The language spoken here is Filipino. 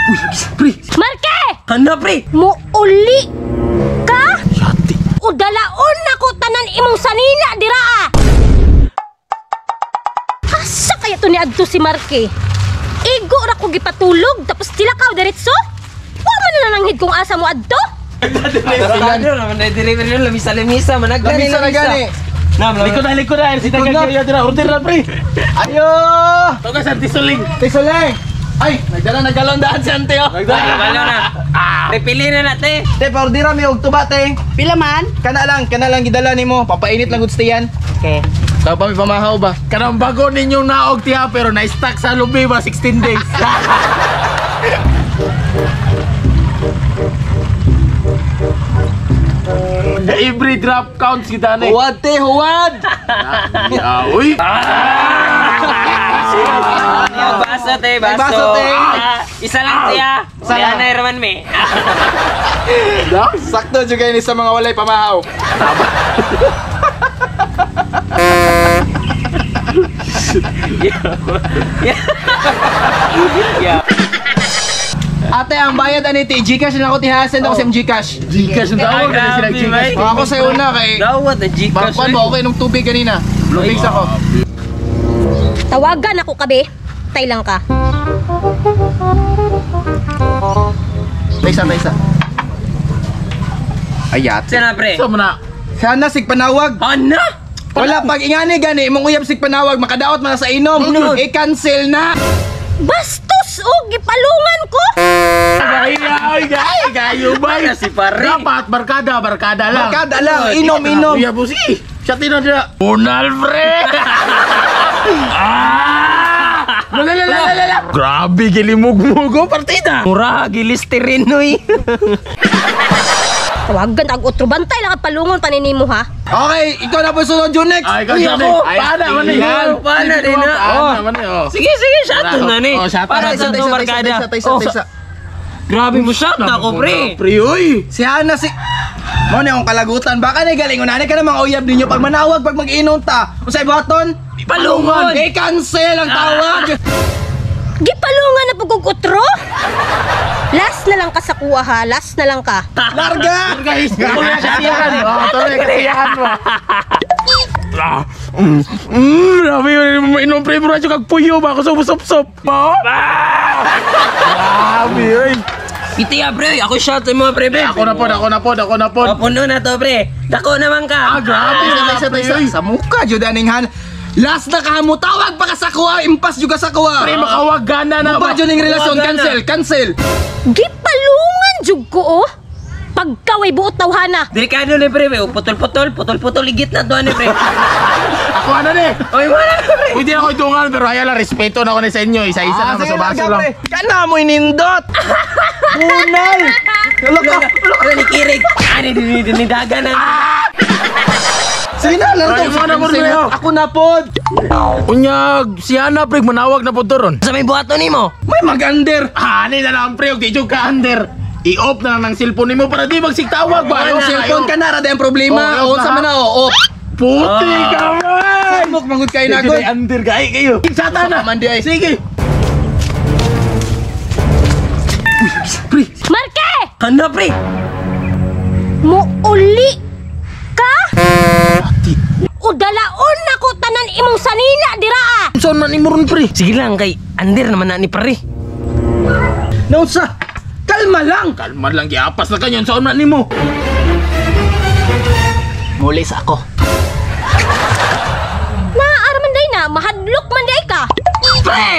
Uy, pre. Marke! Ano, pre? Muuli ka? Yati. O dalaon na ko tanan imong sanina dira ah. Asa kaya to ni adto si Marke? Igo ra ko gipatulog tapos tilakaw diretso? Wa man na nanghid kung asa mo adto? Sigado naman na delivery nyo, lamisa-lamisa, managlan Lamisa na gani. Likod na. Si Tagagyo dira. Order na, pre. Ayo! Toga sa tisuling. Tisuleng! Ay, nagdala na galon daan si ante oh. Wala na. Pipili na natin. Te, paordira mi og tuba te. Pila man? Kana lang gidala nimo. Papainit lang gud yan. Okay. Tao pa mi pamahaw ba? Kanang bago ninyong naog tiha pero na-stack sa lubi ba 16 days. The every drop counts kita ni. Huwad te, huwad! Uy. Baso, te, baso. Baso, te. Isa lang, te, ah. Saya na, Herman, me. Sakto juga ini sa mga walay pamahaw. Yeah. Ate, ang bayad ani ti Gcash na ako tihasan ako sa Gcash. Gcash ang tawag na sila Grabe, Gcash. may. Ako sa una kay Dawat, ang Gcash. Bakwan mo okay nung tubig kanina. Lubig ako. Tawagan ako kabe. Tay lang ka. Taisa. Ayat. Sana, pre. So muna. Sana sig panawag. Ano? Wala pag ingani gani imong uyab sig panawag makadaot man sa inom. I-cancel na. Bastos o gipalungan ko. Gayo ba? Si pare. Dapat barkada lang. Barkada lang, inom. Iya busi. Siya tino dia. Unal pre. Lala. Grabe gilimug-mugo partida. Mura, gilisterin, noy. Tawagan ang otro bantay lang at palungon paninimo ha. Okay, ikaw na po sunod Junex. Ay, Uy, kasi ako. paana man ni. Paana din, ha? Paana man ni. Sige, shot na, ni. Oh, shot Para na. sa itong barkada. Taisa. Grabe mo shot na ako, pre. Pre, uy. Si Hana si mo ni akong kalagutan. Baka na galing unani ka na mga uyab ninyo pag manawag pag mag-inom ta. Unsay buhaton? Palungon. I-cancel ang tawag. Gipalungan na pugog otro? Last na lang ka sa kuha ha. Last na lang ka. Larga! Guys, tuloy kasiyahan. Tuloy kasiyahan mo. Grabe yun. Inom pre, mura siya kagpuyo ba? Ako sup-sup-sup. Grabe yun. Iti ya, pre. Ako shot sa mga pre, Ako na pod. Puno na to, pre. Dako naman ka. Grabe. Taisa. Sa muka jud aning Han. Last na ka mo tawag pa ka sa kuha, impas juga sa kuha. Pre, makawag gana na Ba jud ning relasyon cancel. Gipalungan jud ko oh. Pagkaway buot tawhana. Delikado ni pre, putol-putol, ligit na to, ni pre. Ako ano ni? Oy, wala na, pre. Pwede ako itungan pero hayala, respeto na ako ni sa inyo. Isa-isa na masabaso lang. Kana mo inindot. Bunal. Ano ni Kirig? Ano ni Daga na. Sige na lang Ay, to. mo na, Borneo. Ako na pod. Unyag, si Ana pre, manawag na po doon. Sa may buhato ni mo. May mag-under. Hani na lang pre, di ka under. I-off na lang ng cellphone mo para di magsigtawag ba? Yung cellphone ka na ra ang problema. Oh, O sa mana o. Puti ka man! Samok mangud kay Sige, nagoy. under kay kayo. Sata na. Man di ay. Sige. Uy, pre. Marke! Ano, pre? Muuli ka? O dalaon na ko tanan imong sanina dira ah. Saan man imurun pre? Sige lang, kay Ander naman na ni pare. Nausa. Kalma lang. Kalma lang, giapas na kanyon. Saan man nimo? Mulis ako. Naaaraman day na, mahadlok man day ka. Pre!